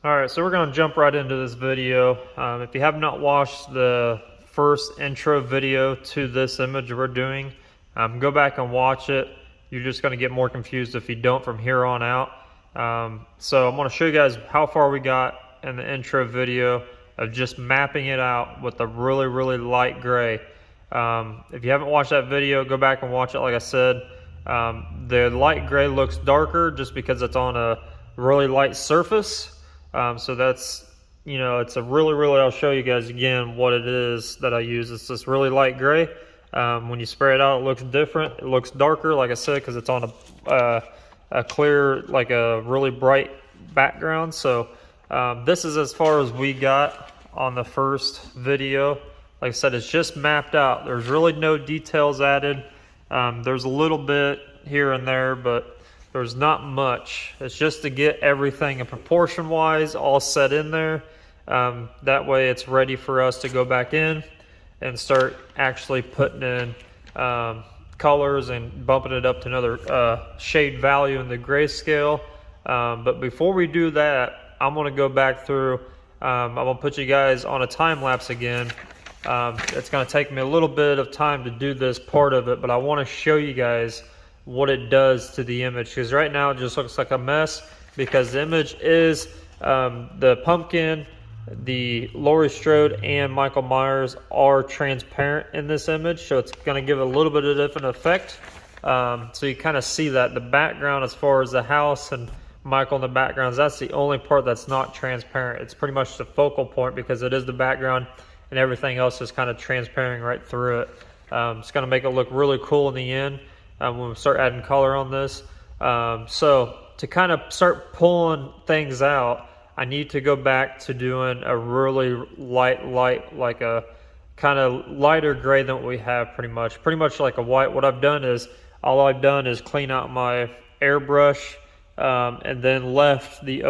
Alright, so we're going to jump right into this video. If you have not watched the first intro video to this image we're doing, go back and watch it. You're just going to get more confused if you don't from here on out. So I'm going to show you guys how far we got in the intro video of just mapping it out with a really light gray. If you haven't watched that video, go back and watch it. Like I said, the light gray looks darker just because it's on a really light surface. So that's, it's a really, I'll show you guys again what it is that I use. It's this really light gray. When you spray it out, it looks different. It looks darker, like I said, because it's on a clear, like a really bright background. So this is as far as we got on the first video. Like I said, it's just mapped out. There's really no details added. There's a little bit here and there, but there's not much. It's just to get everything in proportion wise all set in there. That way it's ready for us to go back in and start actually putting in colors and bumping it up to another shade value in the grayscale. But before we do that, I'm going to go back through. I'm going to put you guys on a time lapse again. It's going to take me a little bit of time to do this part of it, but I want to show you guys what it does to the image, because right now it just looks like a mess because the image is the pumpkin, the Laurie Strode, and Michael Myers are transparent in this image, so it's going to give a little bit of a different effect. So you kind of see that the background, as far as the house and Michael in the backgrounds, that's the only part that's not transparent. It's pretty much the focal point because it is the background and everything else is kind of transparent right through it. It's going to make it look really cool in the end when we start adding color on this. So to kind of start pulling things out, I need to go back to doing a really light, like a kind of lighter gray than what we have pretty much like a white. What I've done is, all I've done is clean out my airbrush and then left the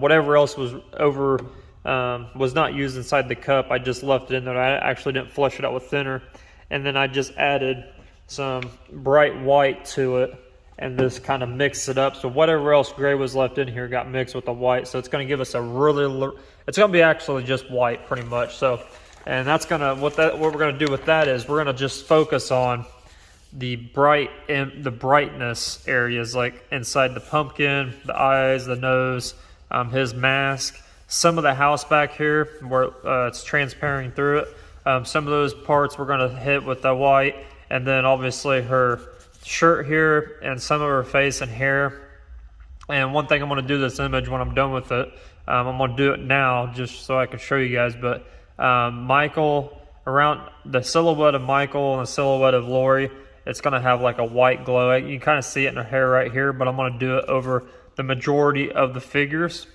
whatever else was over, was not used inside the cup. I just left it in there. I actually didn't flush it out with thinner. And then I just added some bright white to it and just kind of mix it up. So whatever else gray was left in here got mixed with the white. So it's going to give us a it's going to be actually just white pretty much. So, and that's going to, what we're going to do with that is we're going to just focus on the brightness areas, like inside the pumpkin, the eyes, the nose, his mask, some of the house back here where it's transparent through it. Some of those parts we're going to hit with the white, and then obviously her shirt here and some of her face and hair. And one thing I'm going to do this image when I'm done with it, I'm going to do it now just so I can show you guys, but Michael, around the silhouette of Michael and the silhouette of Laurie, it's going to have like a white glow. You can kind of see it in her hair right here, but I'm going to do it over the majority of the figures,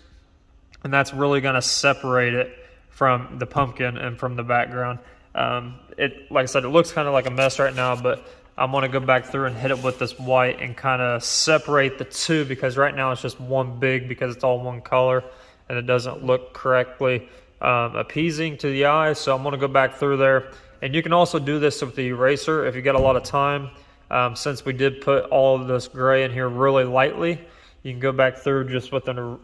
and that's really going to separate it from the pumpkin and from the background. Like I said, it looks kind of like a mess right now, but I'm going to go back through and hit it with this white and kind of separate the two, because right now it's just one big, because it's all one color and it doesn't look correctly appeasing to the eye. So I'm going to go back through there, and you can also do this with the eraser if you got a lot of time. Since we did put all of this gray in here really lightly, you can go back through just with an,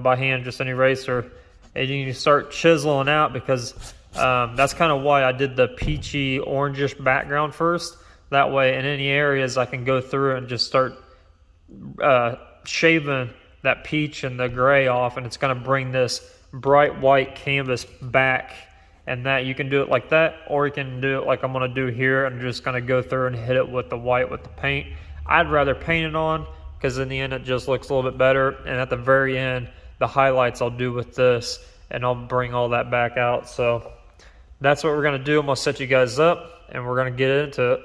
by hand, just an eraser, and you can start chiseling out, because that's kind of why I did the peachy orangish background first. That way in any areas I can go through and just start shaving that peach and the gray off, and it's going to bring this bright white canvas back. And that you can do it like that, or you can do it like I'm going to do here, and just going to go through and hit it with the white with the paint. I'd rather paint it on, because in the end it just looks a little bit better. And at the very end, the highlights I'll do with this, and I'll bring all that back out. So that's what we're going to do. I'm going to set you guys up, and we're going to get into it.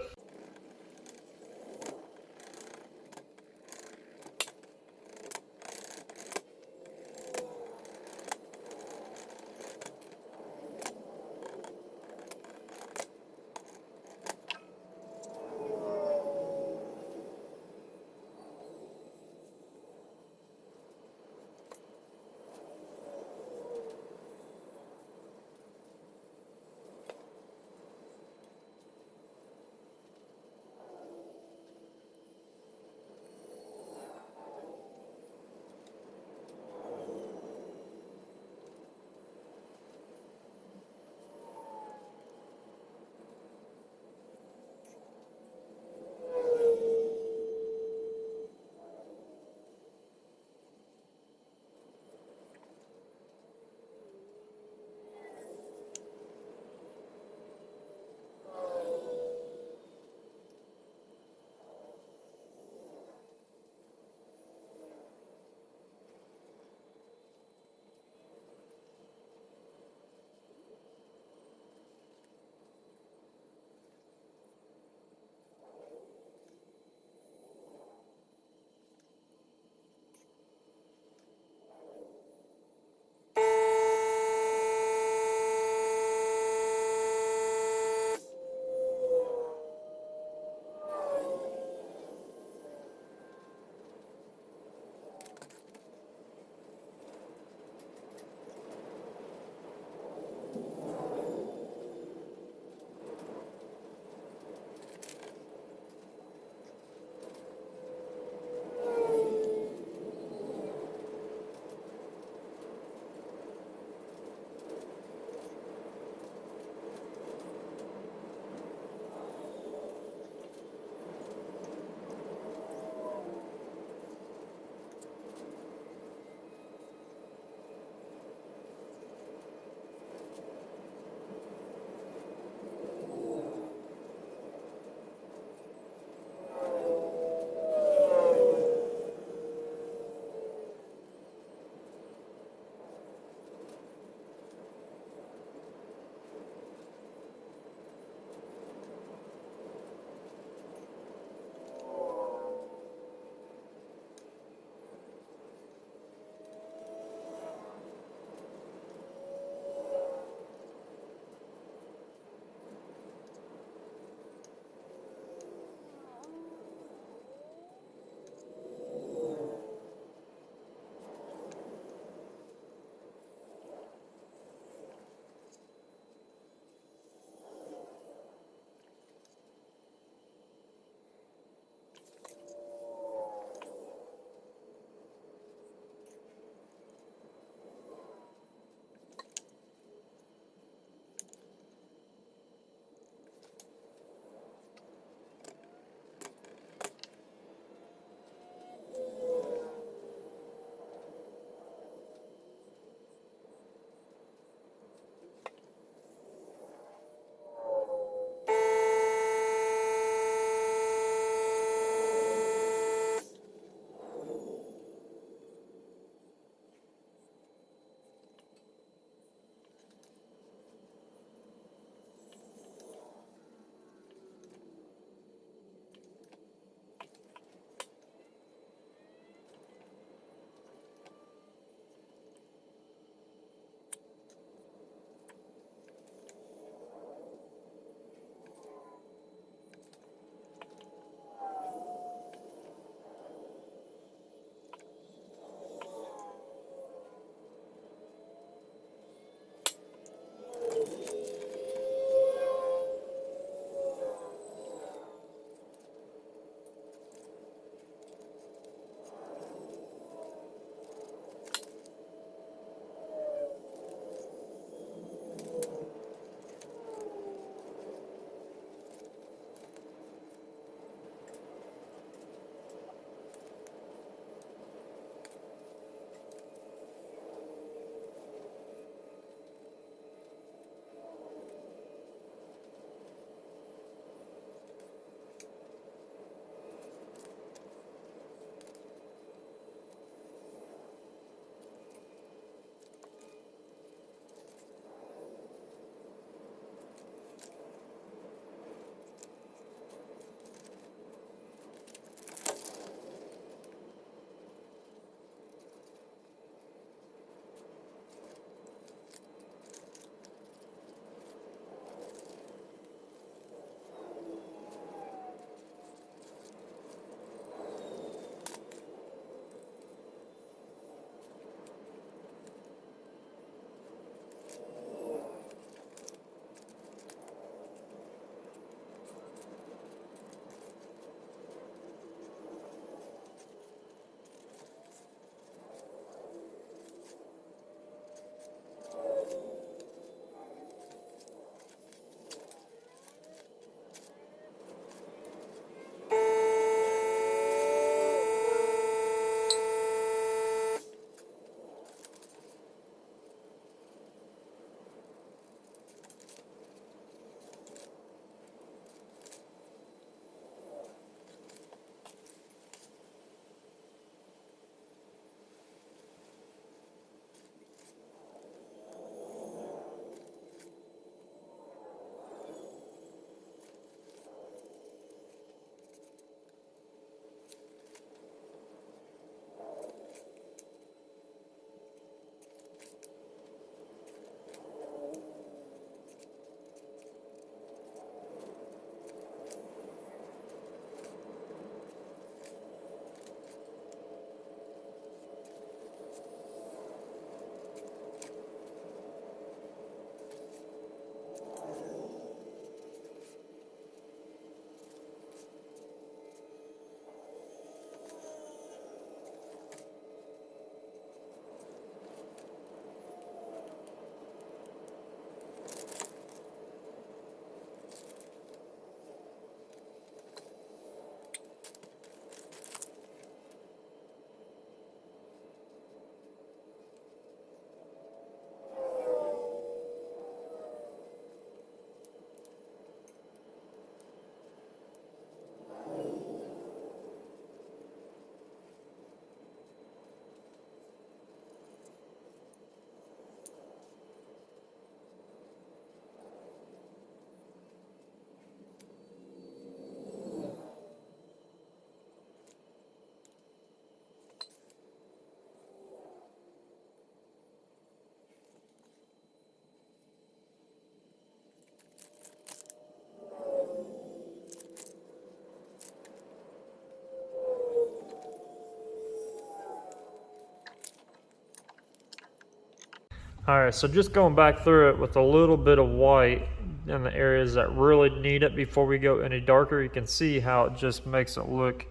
Alright, so just going back through it with a little bit of white in the areas that really need it before we go any darker, you can see how it just makes it look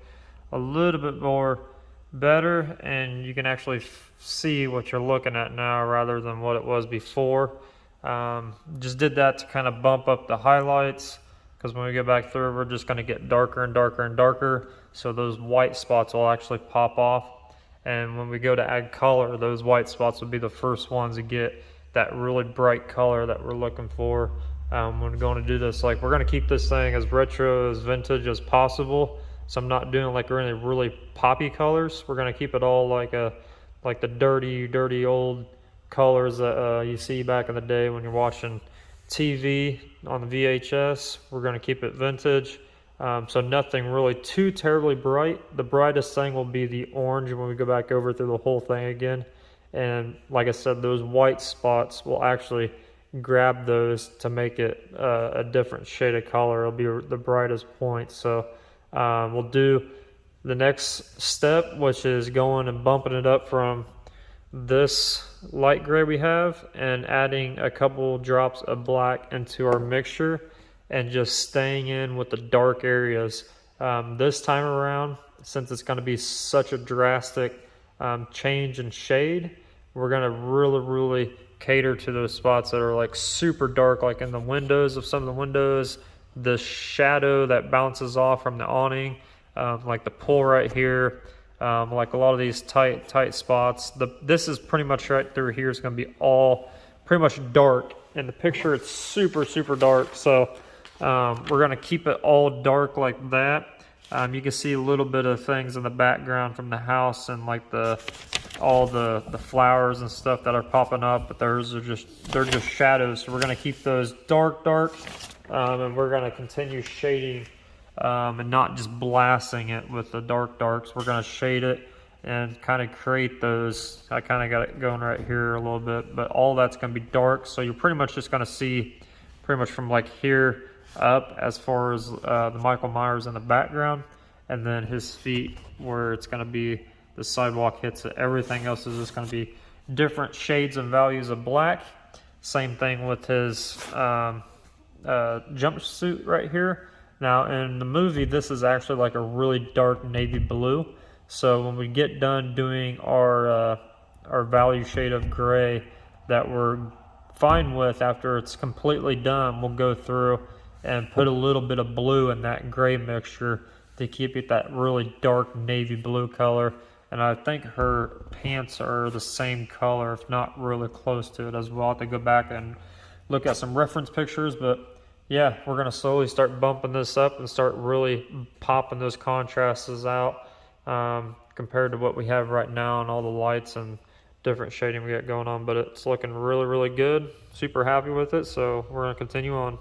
a little bit more better, and you can actually see what you're looking at now rather than what it was before. Just did that to kind of bump up the highlights, because when we go back through, we're just going to get darker and darker and darker, so those white spots will actually pop off. And when we go to add color, those white spots will be the first ones to get that really bright color that we're looking for. When we're going to do this, like, we're going to keep this thing as retro, as vintage as possible. So I'm not doing like really poppy colors. We're going to keep it all like the dirty old colors that you see back in the day when you're watching TV on the VHS. We're going to keep it vintage. So nothing really too terribly bright. The brightest thing will be the orange when we go back over through the whole thing again. And like I said, those white spots will actually grab those to make it a different shade of color. It'll be the brightest point. So we'll do the next step, which is going and bumping it up from this light gray we have and adding a couple drops of black into our mixture and just staying in with the dark areas. This time around, since it's going to be such a drastic change in shade, we're going to really cater to those spots that are like super dark, like in the windows of some of the windows, the shadow that bounces off from the awning, like the pull right here, like a lot of these tight spots. This is pretty much right through here. It's going to be all pretty much dark. In the picture, it's super dark. So we're going to keep it all dark like that. You can see a little bit of things in the background from the house and like all the flowers and stuff that are popping up, but they're just shadows. So we're going to keep those dark, and we're going to continue shading and not just blasting it with the darks. We're going to shade it and kind of create those. I kind of got it going right here a little bit, but all that's going to be dark. So you're pretty much just going to see pretty much from like here up as far as the Michael Myers in the background, and then his feet where it's going to be the sidewalk hits it. Everything else is just going to be different shades and values of black. Same thing with his jumpsuit right here. Now in the movie, this is actually like a really dark navy blue. So when we get done doing our value shade of gray that we're fine with, after it's completely done, we'll go through and put a little bit of blue in that gray mixture to keep it that really dark navy blue color. And I think her pants are the same color, if not really close to it as well. I'll have to go back and look at some reference pictures, but yeah, we're going to slowly start bumping this up and start really popping those contrasts out compared to what we have right now and all the lights and different shading we got going on. But it's looking really good. Super happy with it, so we're going to continue on.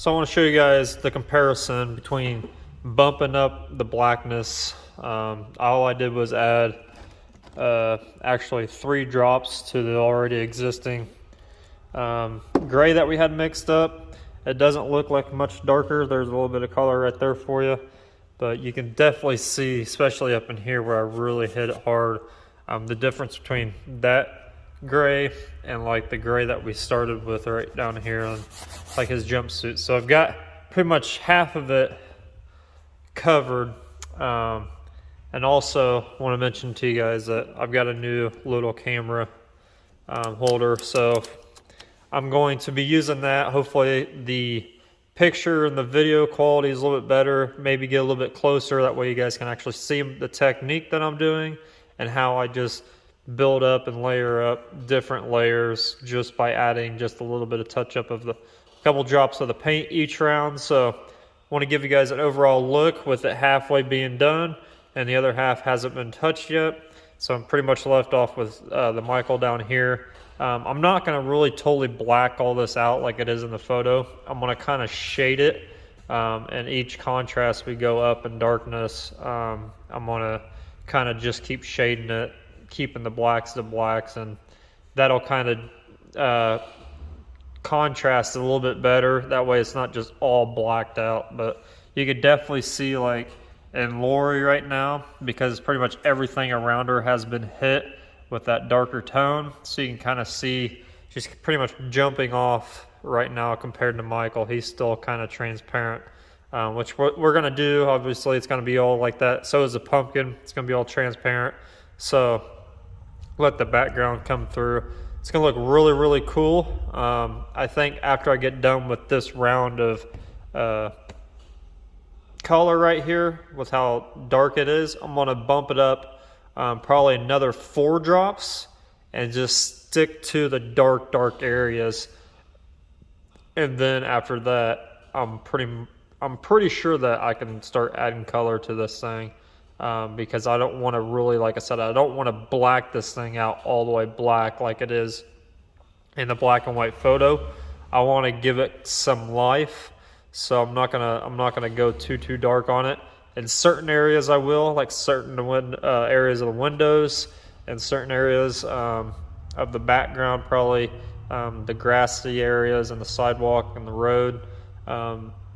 So I want to show you guys the comparison between bumping up the blackness. All I did was add actually 3 drops to the already existing gray that we had mixed up. It doesn't look like much darker. There's a little bit of color right there for you, but you can definitely see, especially up in here where I really hit it hard, the difference between that gray and like the gray that we started with right down here on like his jumpsuit. So I've got pretty much half of it covered. And also want to mention to you guys that I've got a new little camera holder, so I'm going to be using that. Hopefully the picture and the video quality is a little bit better, maybe get a little bit closer, that way you guys can actually see the technique that I'm doing and how I just build up and layer up different layers just by adding just a little bit of touch up of the couple drops of the paint each round. So I want to give you guys an overall look with it halfway being done and the other half hasn't been touched yet. So I'm pretty much left off with the Michael down here. I'm not going to really totally black all this out like it is in the photo. I'm going to kind of shade it, and each contrast we go up in darkness. I'm going to kind of just keep shading it, keeping the blacks to blacks, and that'll kind of contrast a little bit better. That way it's not just all blacked out. But you could definitely see, like in Lori right now, because pretty much everything around her has been hit with that darker tone, so you can kind of see she's pretty much jumping off right now compared to Michael. He's still kind of transparent, which we're going to do. Obviously it's going to be all like that. So is the pumpkin. It's going to be all transparent. So let the background come through. It's going to look really, really cool. I think after I get done with this round of color right here with how dark it is, I'm going to bump it up probably another 4 drops and just stick to the dark areas. And then after that, I'm pretty sure that I can start adding color to this thing, because I don't want to really, like I said, I don't want to black this thing out all the way black like it is in the black and white photo. I want to give it some life, so I'm not gonna go too dark on it. In certain areas I will, like certain areas of the windows and certain areas of the background, probably the grassy areas and the sidewalk and the road.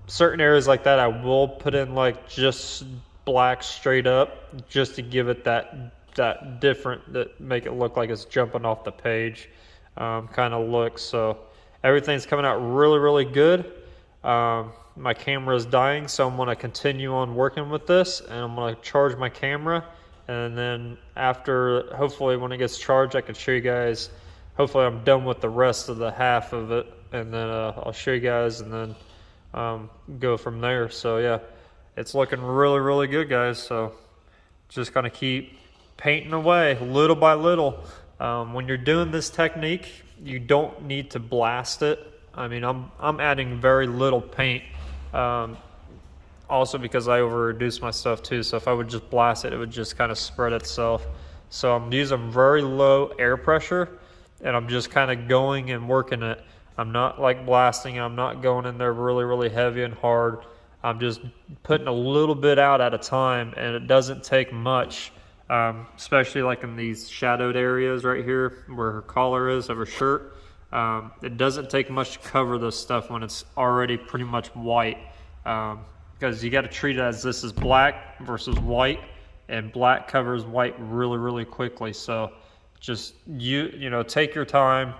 Certain areas like that I will put in like just black straight up, just to give it that different, that make it look like it's jumping off the page kind of look. So everything's coming out really, really good. My camera is dying, so I'm going to continue on working with this, and I'm going to charge my camera, and then after, hopefully when it gets charged, I can show you guys. Hopefully I'm done with the rest of the half of it, and then I'll show you guys, and then go from there. So yeah, it's looking really, really good, guys. So just going to keep painting away little by little. When you're doing this technique, you don't need to blast it. I mean, I'm adding very little paint, also because I over-reduce my stuff too. So if I would just blast it, it would just kind of spread itself. So I'm using very low air pressure, and I'm just kind of going and working it. I'm not like blasting. I'm not going in there really, really heavy and hard. I'm just putting a little bit out at a time, and it doesn't take much, especially like in these shadowed areas right here where her collar is of her shirt. It doesn't take much to cover this stuff when it's already pretty much white, because you got to treat it as this is black versus white, and black covers white really, really quickly. So just you know, take your time,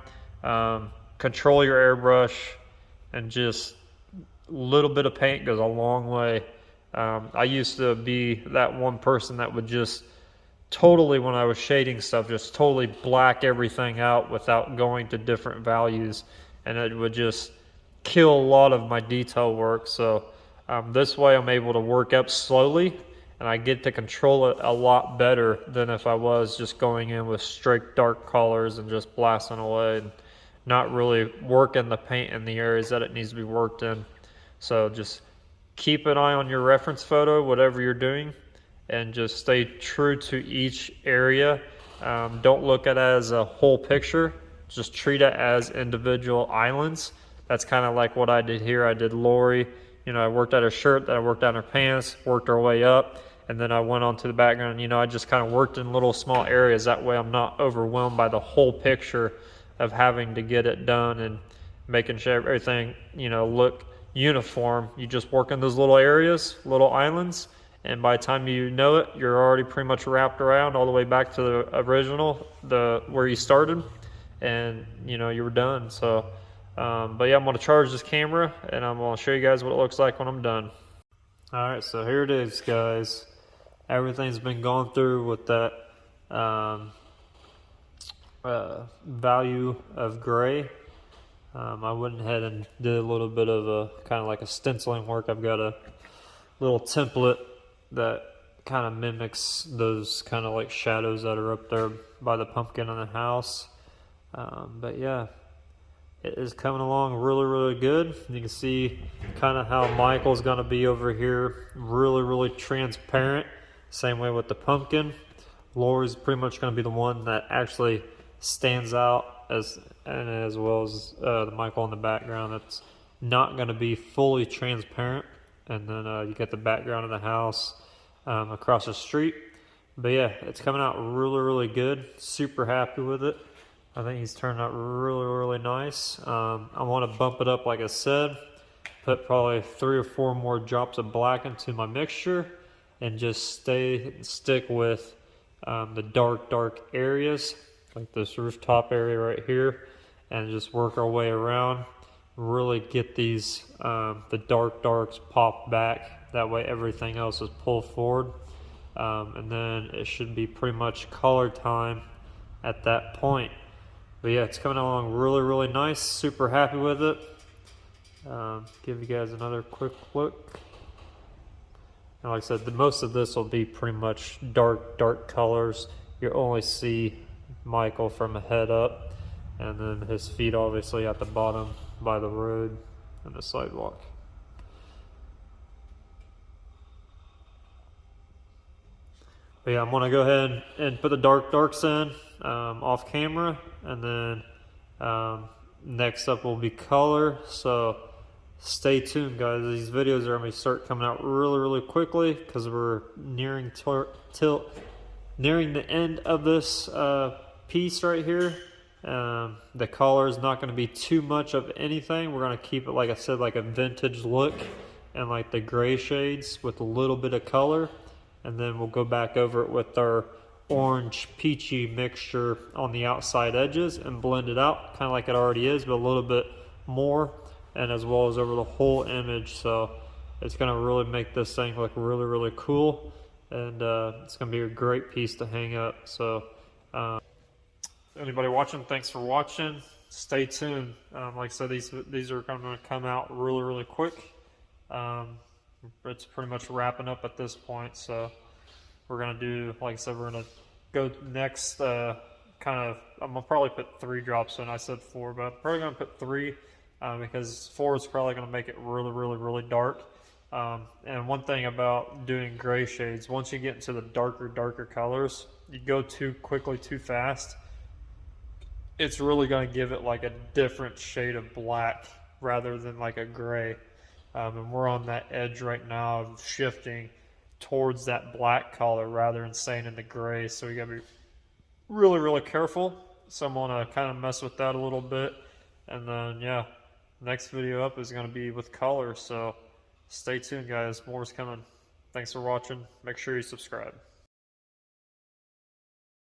control your airbrush, and just a little bit of paint goes a long way. I used to be that one person that would just totally, when I was shading stuff, just totally black everything out without going to different values, and it would just kill a lot of my detail work. So this way I'm able to work up slowly, and I get to control it a lot better than if I was just going in with straight dark colors and just blasting away and not really working the paint in the areas that it needs to be worked in. So just keep an eye on your reference photo, whatever you're doing, and just stay true to each area. Don't look at it as a whole picture. Just treat it as individual islands That's kind of like what I did here. I did Lori. You know, I worked out her shirt, then I worked out her pants, worked her way up, and then I went on to the background. You know, I just kind of worked in little small areas. That way I'm not overwhelmed by the whole picture of having to get it done and making sure everything, you know, look uniform. You just work in those little areas, little islands, and by the time you know it, you're already pretty much wrapped around all the way back to the original, where you started, and you know, you were done. So but yeah, I'm going to charge this camera and I'm going to show you guys what it looks like when I'm done. Alright, so here it is, guys. Everything's been gone through with that value of gray. I went ahead and did a little bit of a kind of like a stenciling work. I've got a little template that kind of mimics those kind of like shadows that are up there by the pumpkin in the house. But yeah, it is coming along really good. You can see kind of how Michael's going to be over here, really transparent. Same way with the pumpkin. Lori's pretty much going to be the one that actually stands out, as well as the Michael in the background. That's not going to be fully transparent. And then you get the background of the house across the street. But yeah, it's coming out really good. Super happy with it. I think he's turned out really nice. I want to bump it up, like I said, put probably 3 or 4 more drops of black into my mixture, and just stick with the dark areas, like this rooftop area right here, and just work our way around. Really get these the darks pop back. That way everything else is pulled forward, and then it should be pretty much color time at that point. But yeah, it's coming along really nice. Super happy with it. Give you guys another quick look. And like I said, most of this will be pretty much dark colors. You'll only see Michael from the head up, and then his feet obviously at the bottom by the road and the sidewalk. But yeah, I'm gonna go ahead and put the darks in off camera, and then next up will be color. So stay tuned, guys. These videos are gonna start coming out really quickly, because we're nearing the end of this piece right here. The color is not going to be too much of anything. We're going to keep it, like I said, like a vintage look, and like the gray shades with a little bit of color, and then we'll go back over it with our orange peachy mixture on the outside edges and blend it out kind of like it already is, but a little bit more, and as well as over the whole image. So it's going to really make this thing look really cool, and it's going to be a great piece to hang up. So anybody watching, thanks for watching. Stay tuned. Like I said, these are going to come out really quick. It's pretty much wrapping up at this point, so we're going to do, like I said, we're going to go next kind of, I'm going to probably put 3 drops in. I said 4, but I'm probably going to put 3 because 4 is probably going to make it really dark. And one thing about doing gray shades, once you get into the darker colors, you go too quickly, too fast, it's really going to give it like a different shade of black rather than like a gray. And we're on that edge right now of shifting towards that black color rather than staying in the gray. So you got to be really careful. So I'm going to kind of mess with that a little bit. And then, yeah, next video up is going to be with color. So stay tuned, guys. More is coming. Thanks for watching. Make sure you subscribe.